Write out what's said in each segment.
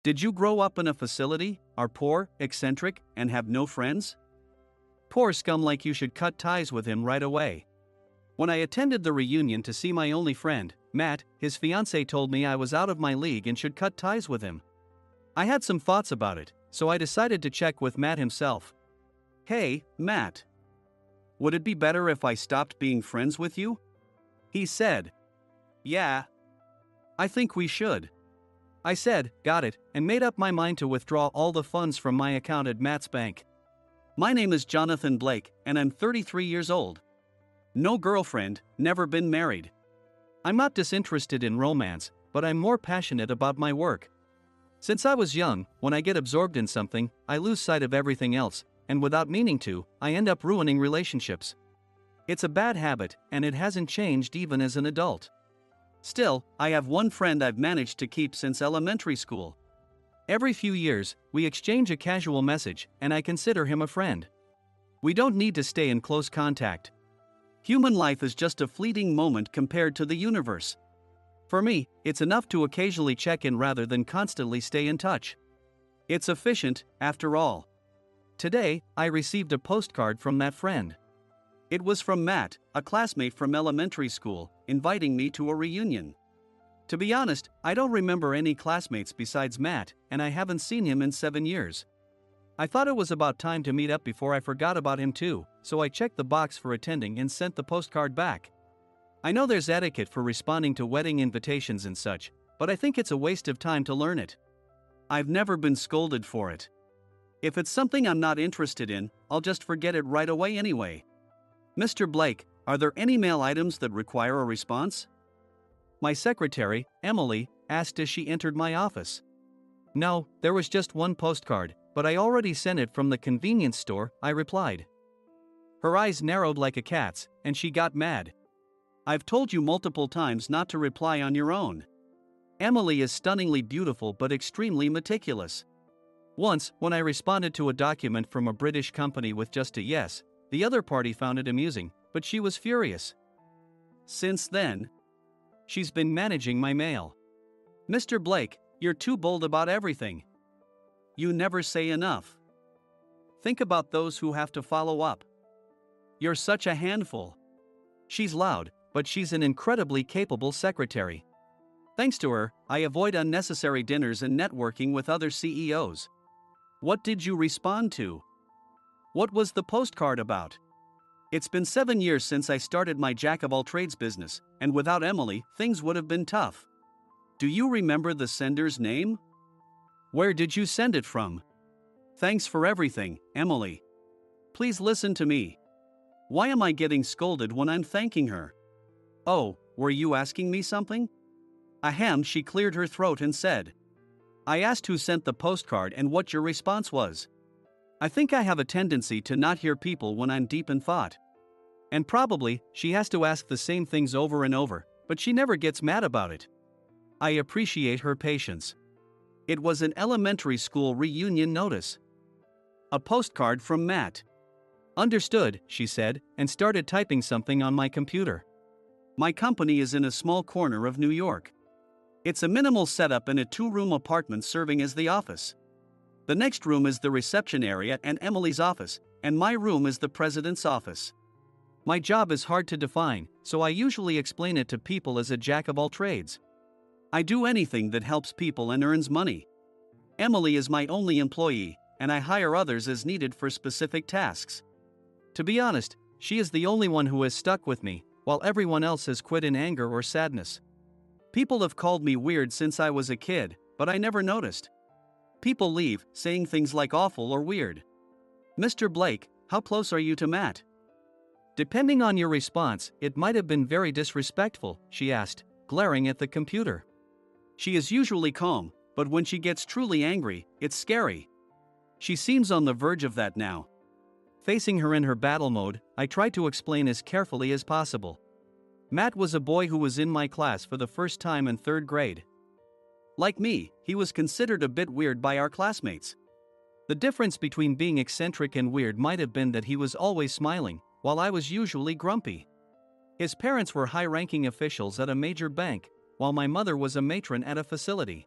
Did you grow up in a facility, are poor, eccentric, and have no friends? Poor scum like you should cut ties with him right away. When I attended the reunion to see my only friend, Matt, his fiancée told me I was out of my league and should cut ties with him. I had some thoughts about it, so I decided to check with Matt himself. Hey, Matt. Would it be better if I stopped being friends with you? He said. Yeah. I think we should. I said, got it, and made up my mind to withdraw all the funds from my account at Matt's bank. My name is Jonathan Blake, and I'm 33 years old. No girlfriend, never been married. I'm not disinterested in romance, but I'm more passionate about my work. Since I was young, when I get absorbed in something, I lose sight of everything else, and without meaning to, I end up ruining relationships. It's a bad habit, and it hasn't changed even as an adult. Still, I have one friend I've managed to keep since elementary school. Every few years, we exchange a casual message, and I consider him a friend. We don't need to stay in close contact. Human life is just a fleeting moment compared to the universe. For me, it's enough to occasionally check in rather than constantly stay in touch. It's efficient, after all. Today, I received a postcard from that friend. It was from Matt, a classmate from elementary school, inviting me to a reunion. To be honest, I don't remember any classmates besides Matt, and I haven't seen him in 7 years. I thought it was about time to meet up before I forgot about him too, so I checked the box for attending and sent the postcard back. I know there's etiquette for responding to wedding invitations and such, but I think it's a waste of time to learn it. I've never been scolded for it. If it's something I'm not interested in, I'll just forget it right away anyway. Mr. Blake, are there any mail items that require a response? My secretary, Emily, asked as she entered my office. No, there was just one postcard, but I already sent it from the convenience store, I replied. Her eyes narrowed like a cat's, and she got mad. I've told you multiple times not to reply on your own. Emily is stunningly beautiful but extremely meticulous. Once, when I responded to a document from a British company with just a yes, the other party found it amusing, but she was furious. Since then, she's been managing my mail. Mr. Blake, you're too bold about everything. You never say enough. Think about those who have to follow up. You're such a handful. She's loud, but she's an incredibly capable secretary. Thanks to her, I avoid unnecessary dinners and networking with other CEOs. What did you respond to? What was the postcard about? It's been 7 years since I started my jack-of-all-trades business, and without Emily, things would have been tough. Do you remember the sender's name? Where did you send it from? Thanks for everything, Emily. Please listen to me. Why am I getting scolded when I'm thanking her? Oh, were you asking me something? Ahem, she cleared her throat and said. I asked who sent the postcard and what your response was. I think I have a tendency to not hear people when I'm deep in thought. And probably, she has to ask the same things over and over, but she never gets mad about it. I appreciate her patience. It was an elementary school reunion notice. A postcard from Matt. Understood, she said, and started typing something on my computer. My company is in a small corner of New York. It's a minimal setup in a 2-room apartment serving as the office. The next room is the reception area and Emily's office, and my room is the president's office. My job is hard to define, so I usually explain it to people as a jack of all trades. I do anything that helps people and earns money. Emily is my only employee, and I hire others as needed for specific tasks. To be honest, she is the only one who has stuck with me, while everyone else has quit in anger or sadness. People have called me weird since I was a kid, but I never noticed. People leave, saying things like awful or weird. Mr. Blake, how close are you to Matt? Depending on your response, it might have been very disrespectful, she asked, glaring at the computer. She is usually calm, but when she gets truly angry, it's scary. She seems on the verge of that now. Facing her in her battle mode, I tried to explain as carefully as possible. Matt was a boy who was in my class for the first time in 3rd grade. Like me, he was considered a bit weird by our classmates. The difference between being eccentric and weird might have been that he was always smiling, while I was usually grumpy. His parents were high-ranking officials at a major bank, while my mother was a matron at a facility.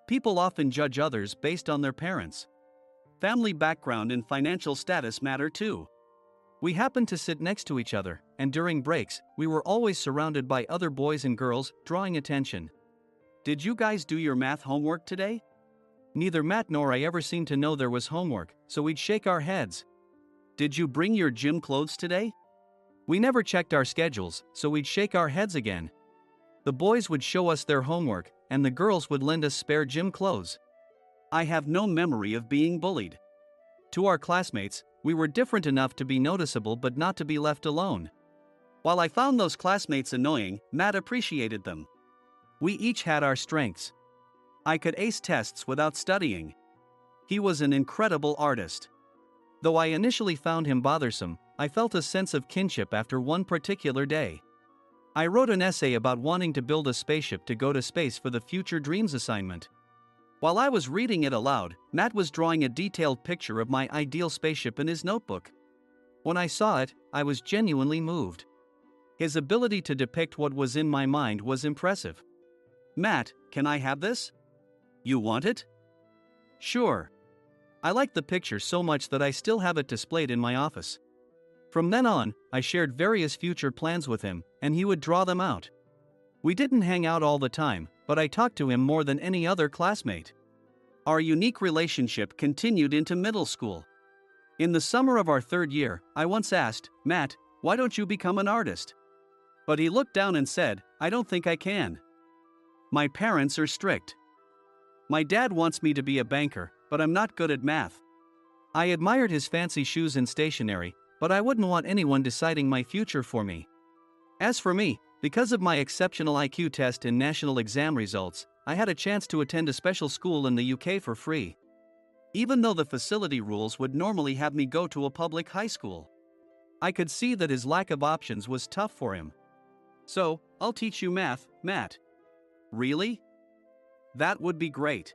People often judge others based on their parents. Family background and financial status matter too. We happened to sit next to each other, and during breaks, we were always surrounded by other boys and girls, drawing attention. Did you guys do your math homework today? Neither Matt nor I ever seemed to know there was homework, so we'd shake our heads. Did you bring your gym clothes today? We never checked our schedules, so we'd shake our heads again. The boys would show us their homework, and the girls would lend us spare gym clothes. I have no memory of being bullied. To our classmates, we were different enough to be noticeable but not to be left alone. While I found those classmates annoying, Matt appreciated them. We each had our strengths. I could ace tests without studying. He was an incredible artist. Though I initially found him bothersome, I felt a sense of kinship after one particular day. I wrote an essay about wanting to build a spaceship to go to space for the Future Dreams assignment. While I was reading it aloud, Matt was drawing a detailed picture of my ideal spaceship in his notebook. When I saw it, I was genuinely moved. His ability to depict what was in my mind was impressive. Matt, can I have this? You want it? Sure. I liked the picture so much that I still have it displayed in my office. From then on, I shared various future plans with him, and he would draw them out. We didn't hang out all the time, but I talked to him more than any other classmate. Our unique relationship continued into middle school. In the summer of our third year, I once asked, Matt, why don't you become an artist? But he looked down and said, I don't think I can. My parents are strict. My dad wants me to be a banker, but I'm not good at math. I admired his fancy shoes and stationery, but I wouldn't want anyone deciding my future for me. As for me, because of my exceptional IQ test and national exam results, I had a chance to attend a special school in the UK for free. Even though the facility rules would normally have me go to a public high school. I could see that his lack of options was tough for him. So, I'll teach you math, Matt. Really? That would be great.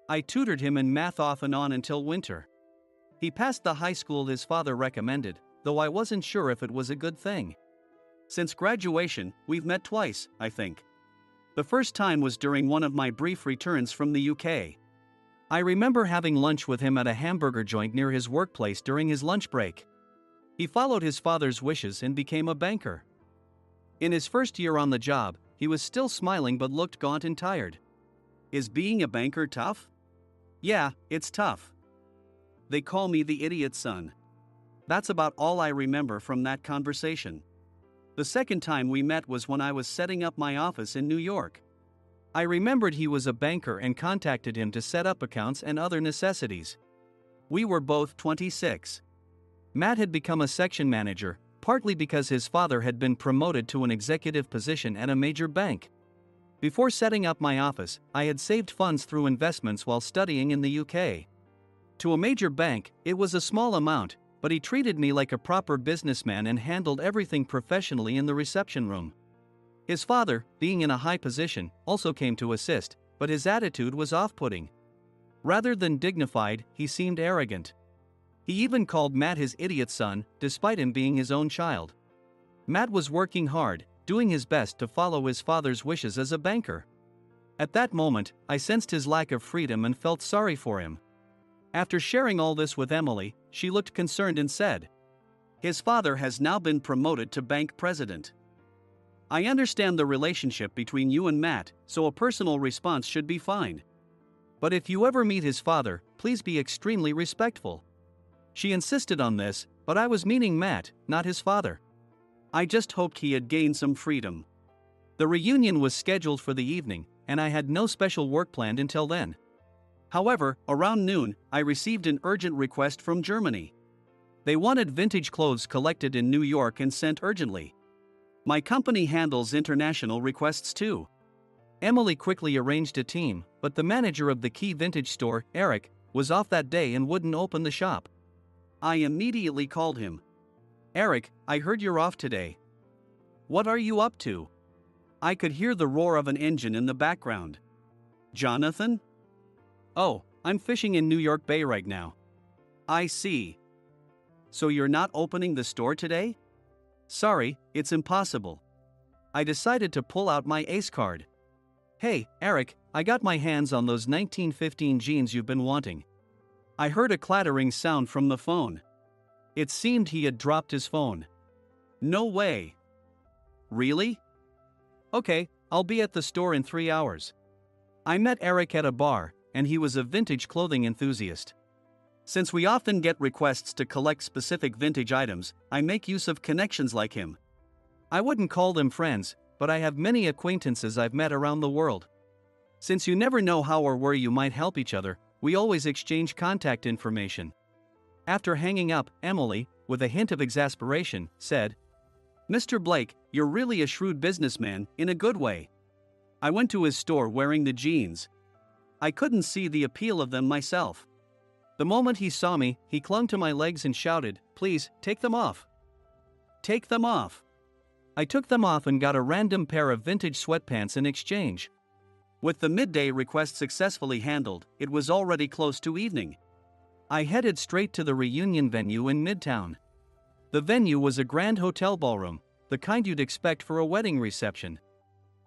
I tutored him in math off and on until winter. He passed the high school his father recommended, though I wasn't sure if it was a good thing. Since graduation, we've met twice, I think. The first time was during one of my brief returns from the UK. I remember having lunch with him at a hamburger joint near his workplace during his lunch break. He followed his father's wishes and became a banker. In his first year on the job, he was still smiling but looked gaunt and tired. Is being a banker tough? Yeah, it's tough. They call me the idiot son. That's about all I remember from that conversation. The second time we met was when I was setting up my office in New York. I remembered he was a banker and contacted him to set up accounts and other necessities. We were both 26. Matt had become a section manager, partly because his father had been promoted to an executive position at a major bank. Before setting up my office, I had saved funds through investments while studying in the UK. To a major bank, it was a small amount, but he treated me like a proper businessman and handled everything professionally in the reception room. His father, being in a high position, also came to assist, but his attitude was off-putting. Rather than dignified, he seemed arrogant. He even called Matt his idiot son, despite him being his own child. Matt was working hard, doing his best to follow his father's wishes as a banker. At that moment, I sensed his lack of freedom and felt sorry for him. After sharing all this with Emily, she looked concerned and said, His father has now been promoted to bank president. I understand the relationship between you and Matt, so a personal response should be fine. But if you ever meet his father, please be extremely respectful. She insisted on this, but I was meaning Matt, not his father. I just hoped he had gained some freedom. The reunion was scheduled for the evening, and I had no special work planned until then. However, around noon, I received an urgent request from Germany. They wanted vintage clothes collected in New York and sent urgently. My company handles international requests too. Emily quickly arranged a team, but the manager of the key vintage store, Eric, was off that day and wouldn't open the shop. I immediately called him. Eric, I heard you're off today. What are you up to? I could hear the roar of an engine in the background. Jonathan? Oh, I'm fishing in New York Bay right now. I see. So you're not opening the store today? Sorry, it's impossible. I decided to pull out my ace card. Hey, Eric, I got my hands on those 1915 jeans you've been wanting. I heard a clattering sound from the phone. It seemed he had dropped his phone. No way. Really? Okay, I'll be at the store in 3 hours. I met Eric at a bar, and he was a vintage clothing enthusiast. Since we often get requests to collect specific vintage items, I make use of connections like him. I wouldn't call them friends, but I have many acquaintances I've met around the world. Since you never know how or where you might help each other, we always exchange contact information. After hanging up, Emily, with a hint of exasperation, said, "Mr. Blake, you're really a shrewd businessman, in a good way." I went to his store wearing the jeans. I couldn't see the appeal of them myself. The moment he saw me, he clung to my legs and shouted, "Please, take them off. Take them off." I took them off and got a random pair of vintage sweatpants in exchange. With the midday request successfully handled, it was already close to evening. I headed straight to the reunion venue in Midtown. The venue was a grand hotel ballroom, the kind you'd expect for a wedding reception.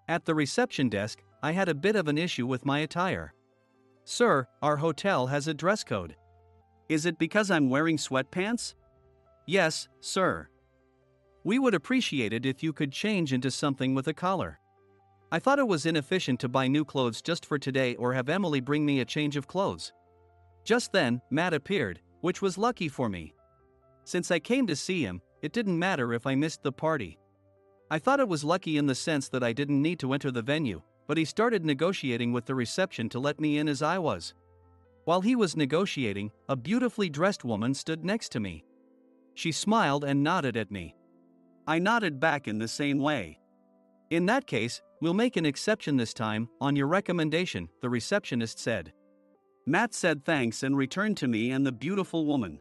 At the reception desk, I had a bit of an issue with my attire. "Sir, our hotel has a dress code." "Is it because I'm wearing sweatpants?" "Yes, sir." "We would appreciate it if you could change into something with a collar." I thought it was inefficient to buy new clothes just for today or have Emily bring me a change of clothes. Just then, Matt appeared, which was lucky for me. Since I came to see him, it didn't matter if I missed the party. I thought it was lucky in the sense that I didn't need to enter the venue, but he started negotiating with the reception to let me in as I was. While he was negotiating, a beautifully dressed woman stood next to me. She smiled and nodded at me. I nodded back in the same way. "In that case, we'll make an exception this time, on your recommendation," the receptionist said. Matt said thanks and returned to me and the beautiful woman.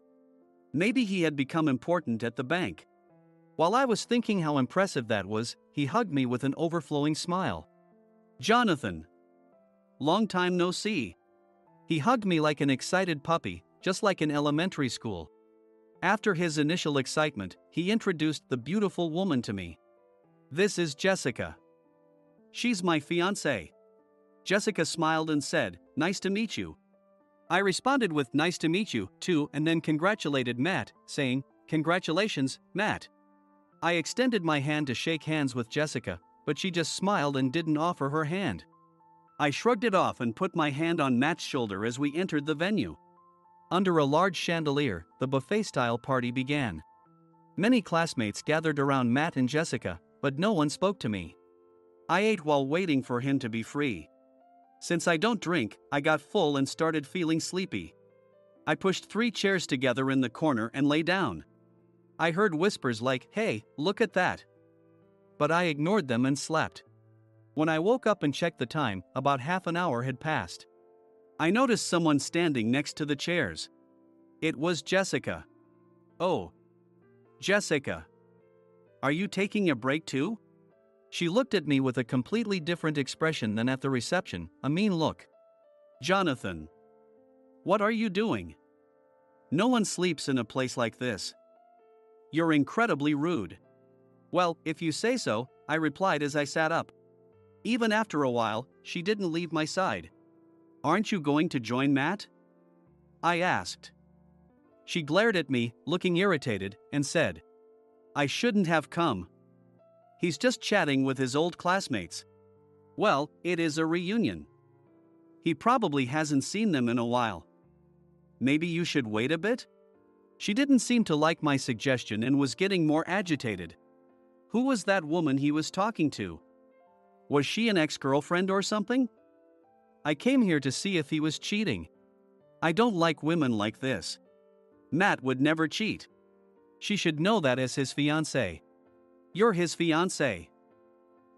Maybe he had become important at the bank. While I was thinking how impressive that was, he hugged me with an overflowing smile. "Jonathan. Long time no see." He hugged me like an excited puppy, just like in elementary school. After his initial excitement, he introduced the beautiful woman to me. "This is Jessica. She's my fiancée." Jessica smiled and said, "Nice to meet you." I responded with "Nice to meet you, too," and then congratulated Matt, saying, "Congratulations, Matt." I extended my hand to shake hands with Jessica, but she just smiled and didn't offer her hand. I shrugged it off and put my hand on Matt's shoulder as we entered the venue. Under a large chandelier, the buffet-style party began. Many classmates gathered around Matt and Jessica, but no one spoke to me. I ate while waiting for him to be free. Since I don't drink, I got full and started feeling sleepy. I pushed 3 chairs together in the corner and lay down. I heard whispers like, "Hey, look at that." But I ignored them and slept. When I woke up and checked the time, about half an hour had passed. I noticed someone standing next to the chairs. It was Jessica. "Oh. Jessica. Are you taking a break too?" She looked at me with a completely different expression than at the reception, a mean look. "Jonathan. What are you doing? No one sleeps in a place like this. You're incredibly rude." "Well, if you say so," I replied as I sat up. Even after a while, she didn't leave my side. "Aren't you going to join Matt?" I asked. She glared at me, looking irritated, and said, "I shouldn't have come. He's just chatting with his old classmates." "Well, it is a reunion. He probably hasn't seen them in a while. Maybe you should wait a bit?" She didn't seem to like my suggestion and was getting more agitated. Who was that woman he was talking to? Was she an ex-girlfriend or something? I came here to see if he was cheating. I don't like women like this. Matt would never cheat. She should know that as his fiancée. You're his fiancée.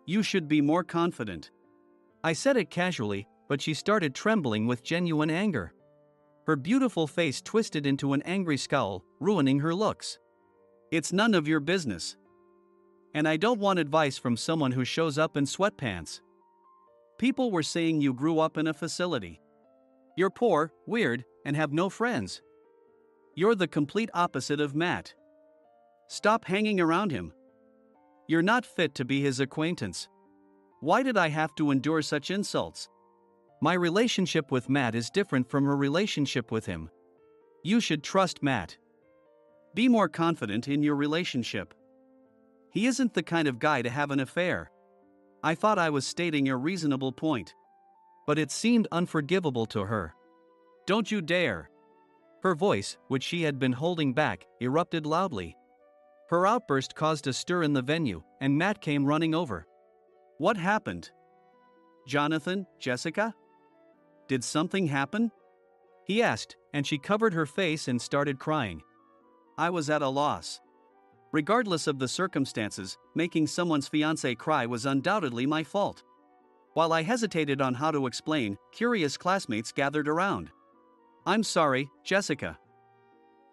You should be more confident. I said it casually, but she started trembling with genuine anger. Her beautiful face twisted into an angry scowl, ruining her looks. "It's none of your business. And I don't want advice from someone who shows up in sweatpants. People were saying you grew up in a facility. You're poor, weird, and have no friends. You're the complete opposite of Matt. Stop hanging around him. You're not fit to be his acquaintance. Why did I have to endure such insults?" My relationship with Matt is different from her relationship with him. You should trust Matt. Be more confident in your relationship. He isn't the kind of guy to have an affair. I thought I was stating a reasonable point. But it seemed unforgivable to her. Don't you dare! Her voice, which she had been holding back, erupted loudly. Her outburst caused a stir in the venue, and Matt came running over. What happened? Jonathan, Jessica? Did something happen? He asked, and she covered her face and started crying. I was at a loss. Regardless of the circumstances, making someone's fiancée cry was undoubtedly my fault. While I hesitated on how to explain, curious classmates gathered around. I'm sorry, Jessica.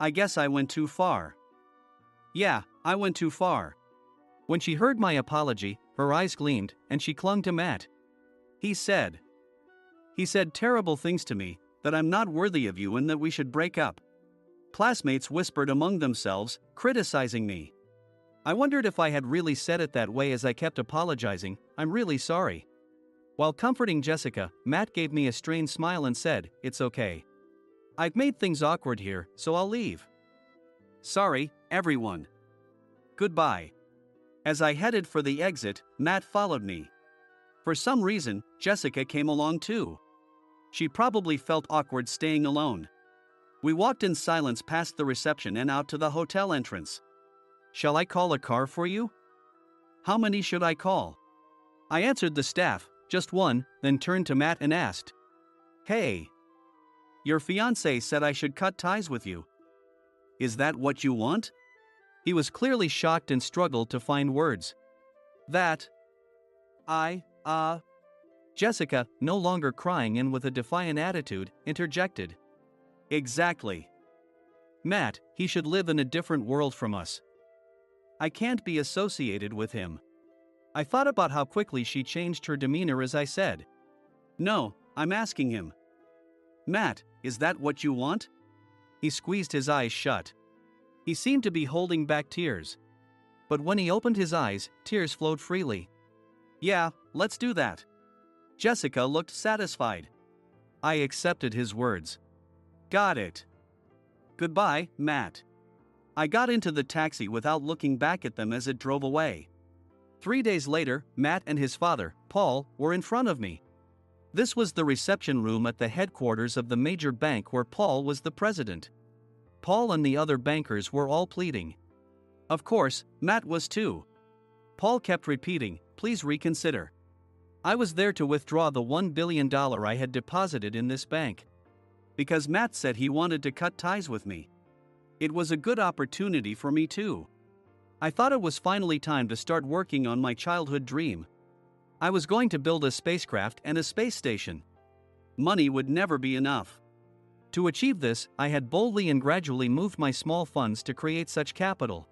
I guess I went too far. Yeah, I went too far. When she heard my apology, her eyes gleamed, and she clung to Matt. He said terrible things to me, that I'm not worthy of you and that we should break up. Classmates whispered among themselves, criticizing me. I wondered if I had really said it that way as I kept apologizing. I'm really sorry. While comforting Jessica, Matt gave me a strained smile and said, It's okay. I've made things awkward here, so I'll leave. Sorry, everyone. Goodbye. As I headed for the exit, Matt followed me. For some reason, Jessica came along too. She probably felt awkward staying alone. We walked in silence past the reception and out to the hotel entrance. Shall I call a car for you? How many should I call? I answered the staff, just one, then turned to Matt and asked. Hey. Your fiancé said I should cut ties with you. Is that what you want? He was clearly shocked and struggled to find words. Jessica, no longer crying and with a defiant attitude, interjected. Exactly. Matt, he should live in a different world from us. I can't be associated with him. I thought about how quickly she changed her demeanor as I said. No, I'm asking him. Matt, is that what you want? He squeezed his eyes shut. He seemed to be holding back tears. But when he opened his eyes, tears flowed freely. Yeah, let's do that. Jessica looked satisfied. I accepted his words. Got it. Goodbye, Matt. I got into the taxi without looking back at them as it drove away. 3 days later, Matt and his father, Paul, were in front of me. This was the reception room at the headquarters of the major bank where Paul was the president. Paul and the other bankers were all pleading. Of course, Matt was too. Paul kept repeating, please reconsider. I was there to withdraw the $1 billion I had deposited in this bank. Because Matt said he wanted to cut ties with me. It was a good opportunity for me too. I thought it was finally time to start working on my childhood dream. I was going to build a spacecraft and a space station. Money would never be enough. To achieve this, I had boldly and gradually moved my small funds to create such capital.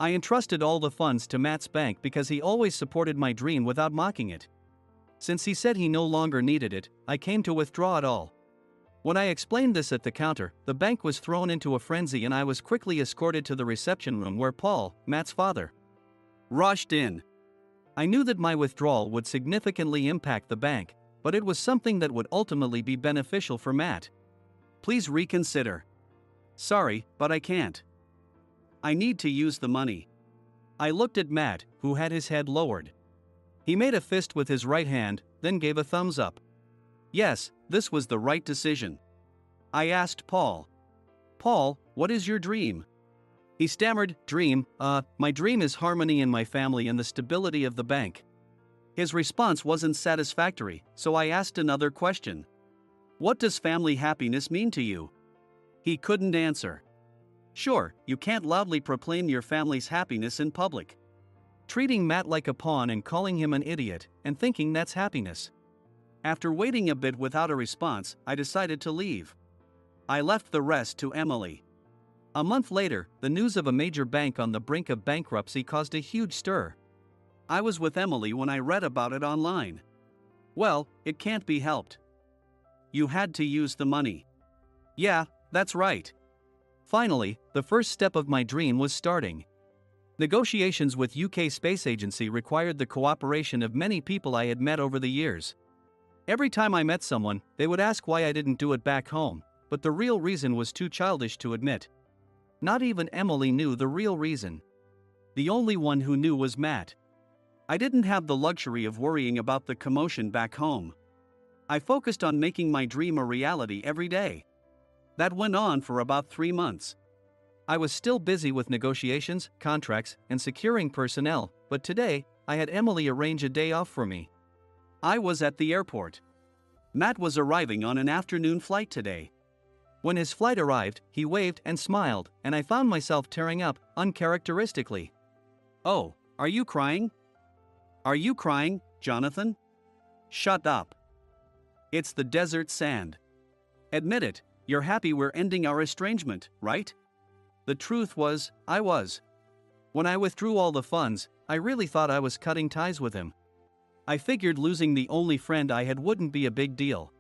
I entrusted all the funds to Matt's bank because he always supported my dream without mocking it. Since he said he no longer needed it, I came to withdraw it all. When I explained this at the counter, the bank was thrown into a frenzy and I was quickly escorted to the reception room where Paul, Matt's father, rushed in. I knew that my withdrawal would significantly impact the bank, but it was something that would ultimately be beneficial for Matt. Please reconsider. Sorry, but I can't. I need to use the money. I looked at Matt, who had his head lowered. He made a fist with his right hand, then gave a thumbs up. Yes, this was the right decision. I asked Paul. Paul, what is your dream? He stammered, my dream is harmony in my family and the stability of the bank. His response wasn't satisfactory, so I asked another question. What does family happiness mean to you? He couldn't answer. Sure, you can't loudly proclaim your family's happiness in public. Treating Matt like a pawn and calling him an idiot, and thinking that's happiness. After waiting a bit without a response, I decided to leave. I left the rest to Emily. A month later, the news of a major bank on the brink of bankruptcy caused a huge stir. I was with Emily when I read about it online. Well, it can't be helped. You had to use the money. Yeah, that's right. Finally, the first step of my dream was starting. Negotiations with UK Space Agency required the cooperation of many people I had met over the years. Every time I met someone, they would ask why I didn't do it back home, but the real reason was too childish to admit. Not even Emily knew the real reason. The only one who knew was Matt. I didn't have the luxury of worrying about the commotion back home. I focused on making my dream a reality every day. That went on for about 3 months. I was still busy with negotiations, contracts, and securing personnel, but today, I had Emily arrange a day off for me. I was at the airport. Matt was arriving on an afternoon flight today. When his flight arrived, he waved and smiled, and I found myself tearing up, uncharacteristically. "Oh, are you crying? Are you crying, Jonathan? Shut up. It's the desert sand. Admit it, you're happy we're ending our estrangement, right?" The truth was, I was. When I withdrew all the funds, I really thought I was cutting ties with him. I figured losing the only friend I had wouldn't be a big deal.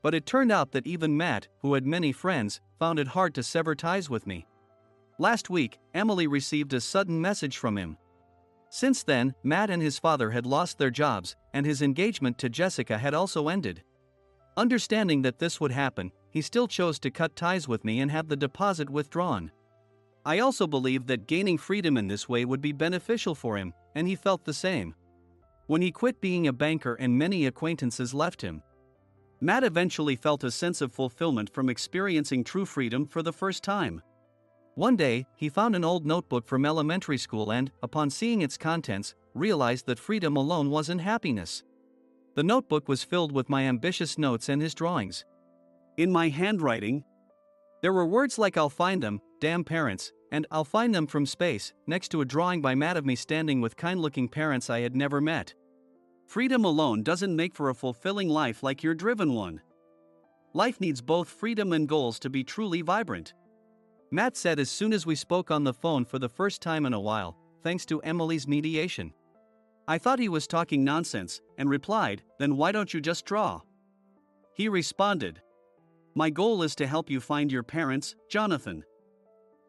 But it turned out that even Matt, who had many friends, found it hard to sever ties with me. Last week, Emily received a sudden message from him. Since then, Matt and his father had lost their jobs, and his engagement to Jessica had also ended. Understanding that this would happen, he still chose to cut ties with me and have the deposit withdrawn. I also believed that gaining freedom in this way would be beneficial for him, and he felt the same. When he quit being a banker and many acquaintances left him, Matt eventually felt a sense of fulfillment from experiencing true freedom for the first time. One day, he found an old notebook from elementary school and, upon seeing its contents, realized that freedom alone wasn't happiness. The notebook was filled with my ambitious notes and his drawings. In my handwriting, there were words like "I'll find them, damn parents," and "I'll find them from space," next to a drawing by Matt of me standing with kind-looking parents I had never met. Freedom alone doesn't make for a fulfilling life like your driven one. Life needs both freedom and goals to be truly vibrant. Matt said as soon as we spoke on the phone for the first time in a while, thanks to Emily's mediation. I thought he was talking nonsense, and replied, "Then why don't you just draw?" He responded, "My goal is to help you find your parents, Jonathan.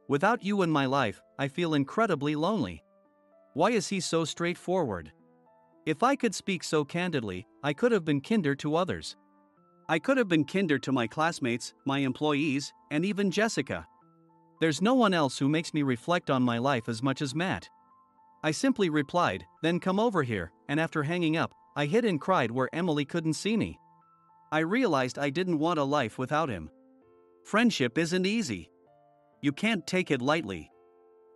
Without you in my life, I feel incredibly lonely." Why is he so straightforward? If I could speak so candidly, I could have been kinder to others. I could have been kinder to my classmates, my employees, and even Jessica. There's no one else who makes me reflect on my life as much as Matt. I simply replied, "Then come over here," and after hanging up, I hid and cried where Emily couldn't see me. I realized I didn't want a life without him. Friendship isn't easy. You can't take it lightly.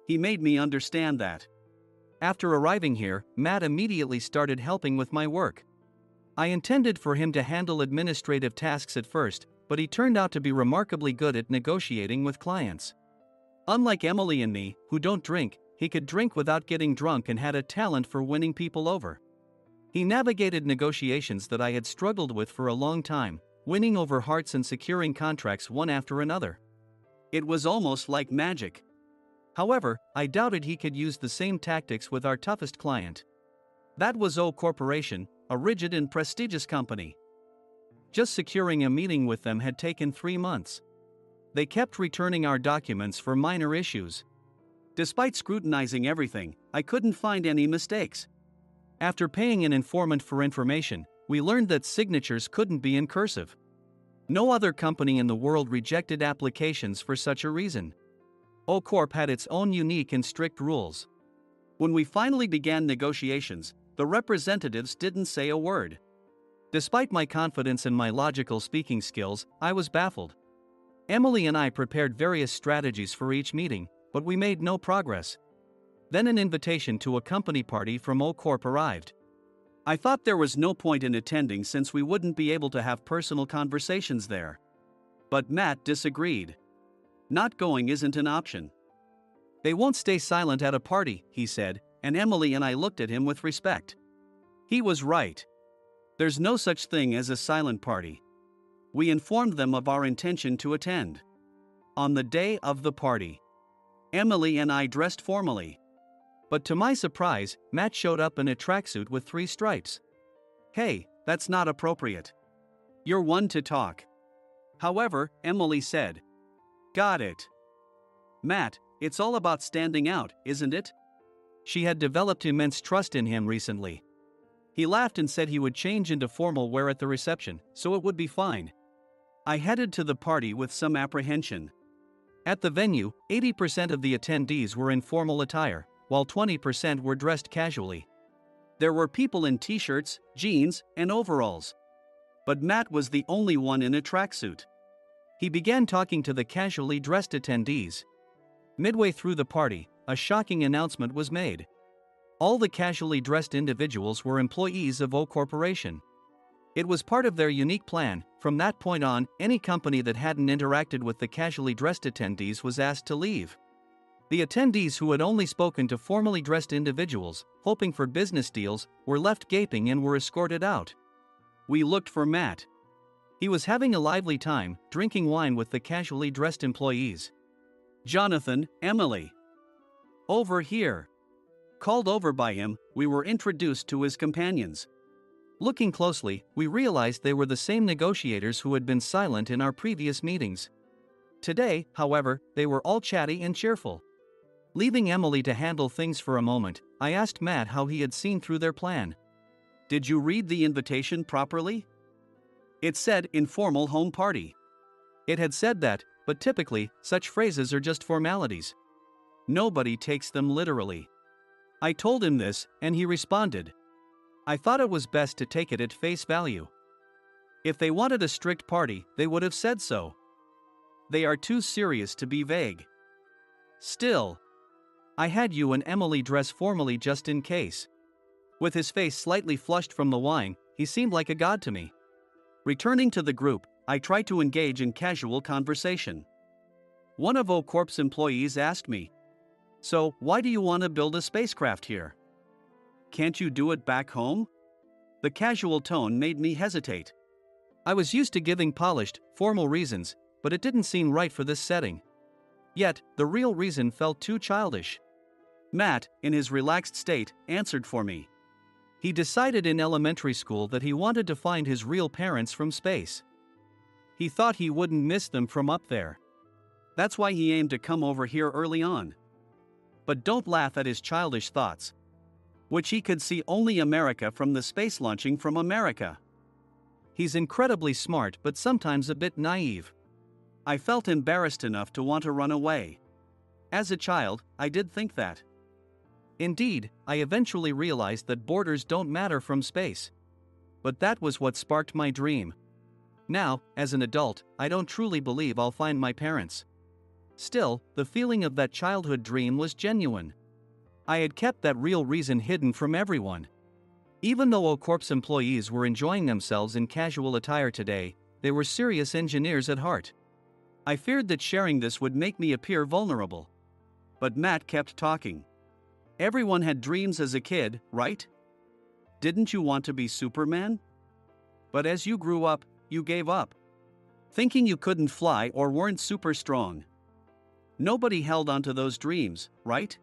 He made me understand that. After arriving here, Matt immediately started helping with my work. I intended for him to handle administrative tasks at first, but he turned out to be remarkably good at negotiating with clients. Unlike Emily and me, who don't drink, he could drink without getting drunk and had a talent for winning people over. He navigated negotiations that I had struggled with for a long time, winning over hearts and securing contracts one after another. It was almost like magic. However, I doubted he could use the same tactics with our toughest client. That was O Corporation, a rigid and prestigious company. Just securing a meeting with them had taken 3 months. They kept returning our documents for minor issues. Despite scrutinizing everything, I couldn't find any mistakes. After paying an informant for information, we learned that signatures couldn't be in cursive. No other company in the world rejected applications for such a reason. O Corp had its own unique and strict rules. When we finally began negotiations, the representatives didn't say a word. Despite my confidence in my logical speaking skills, I was baffled. Emily and I prepared various strategies for each meeting, but we made no progress. Then an invitation to a company party from O Corp arrived. I thought there was no point in attending since we wouldn't be able to have personal conversations there. But Matt disagreed. Not going isn't an option. They won't stay silent at a party, he said, and Emily and I looked at him with respect. He was right. There's no such thing as a silent party. We informed them of our intention to attend. On the day of the party, Emily and I dressed formally. But to my surprise, Matt showed up in a tracksuit with 3 stripes. Hey, that's not appropriate. You're one to talk. However, Emily said, "Got it. Matt, it's all about standing out, isn't it?" She had developed immense trust in him recently. He laughed and said he would change into formal wear at the reception, so it would be fine. I headed to the party with some apprehension. At the venue, 80% of the attendees were in formal attire, while 20% were dressed casually. There were people in t-shirts, jeans, and overalls. But Matt was the only one in a tracksuit. He began talking to the casually dressed attendees. Midway through the party, a shocking announcement was made. All the casually dressed individuals were employees of O Corporation. It was part of their unique plan. From that point on, any company that hadn't interacted with the casually dressed attendees was asked to leave. The attendees who had only spoken to formally dressed individuals, hoping for business deals, were left gaping and were escorted out. We looked for Matt. He was having a lively time, drinking wine with the casually dressed employees. "Jonathan, Emily. Over here." Called over by him, we were introduced to his companions. Looking closely, we realized they were the same negotiators who had been silent in our previous meetings. Today, however, they were all chatty and cheerful. Leaving Emily to handle things for a moment, I asked Matt how he had seen through their plan. "Did you read the invitation properly? It said informal home party." It had said that, but typically, such phrases are just formalities. Nobody takes them literally. I told him this, and he responded. I thought it was best to take it at face value. If they wanted a strict party, they would have said so. They are too serious to be vague. Still, I had you and Emily dress formally just in case. With his face slightly flushed from the wine, he seemed like a god to me. Returning to the group, I tried to engage in casual conversation. One of O Corp's employees asked me, "So, why do you want to build a spacecraft here? Can't you do it back home?" The casual tone made me hesitate. I was used to giving polished, formal reasons, but it didn't seem right for this setting. Yet, the real reason felt too childish. Matt, in his relaxed state, answered for me. He decided in elementary school that he wanted to find his real parents from space. He thought he wouldn't miss them from up there. That's why he aimed to come over here early on. But don't laugh at his childish thoughts, which he could see only America from the space launching from America. He's incredibly smart but sometimes a bit naive. I felt embarrassed enough to want to run away. As a child, I did think that. Indeed, I eventually realized that borders don't matter from space. But that was what sparked my dream. Now, as an adult, I don't truly believe I'll find my parents. Still, the feeling of that childhood dream was genuine. I had kept that real reason hidden from everyone. Even though O Corp's employees were enjoying themselves in casual attire today, they were serious engineers at heart. I feared that sharing this would make me appear vulnerable. But Matt kept talking. Everyone had dreams as a kid, right? Didn't you want to be Superman? But as you grew up, you gave up, thinking you couldn't fly or weren't super strong. Nobody held onto those dreams, right?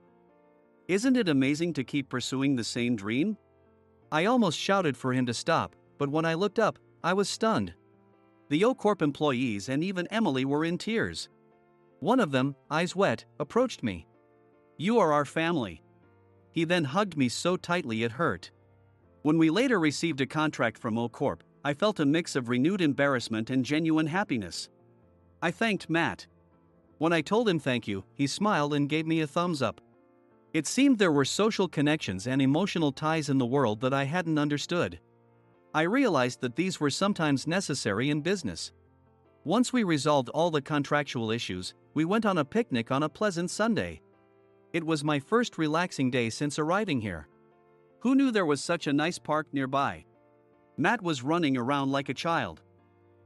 Isn't it amazing to keep pursuing the same dream? I almost shouted for him to stop, but when I looked up, I was stunned. The O Corp employees and even Emily were in tears. One of them, eyes wet, approached me. "You are our family." He then hugged me so tightly it hurt. When we later received a contract from O Corp, I felt a mix of renewed embarrassment and genuine happiness. I thanked Matt. When I told him thank you, he smiled and gave me a thumbs up. It seemed there were social connections and emotional ties in the world that I hadn't understood. I realized that these were sometimes necessary in business. Once we resolved all the contractual issues, we went on a picnic on a pleasant Sunday. It was my first relaxing day since arriving here. Who knew there was such a nice park nearby? Matt was running around like a child.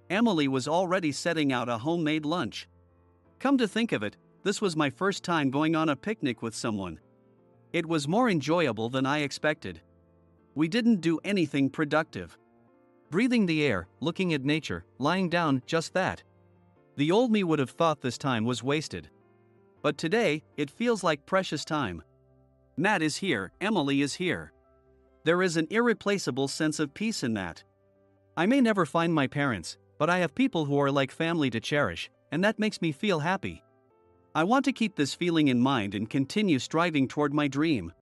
Emily was already setting out a homemade lunch. Come to think of it, this was my first time going on a picnic with someone. It was more enjoyable than I expected. We didn't do anything productive. Breathing the air, looking at nature, lying down, just that. The old me would have thought this time was wasted. But today, it feels like precious time. Matt is here, Emily is here. There is an irreplaceable sense of peace in that. I may never find my parents, but I have people who are like family to cherish, and that makes me feel happy. I want to keep this feeling in mind and continue striving toward my dream.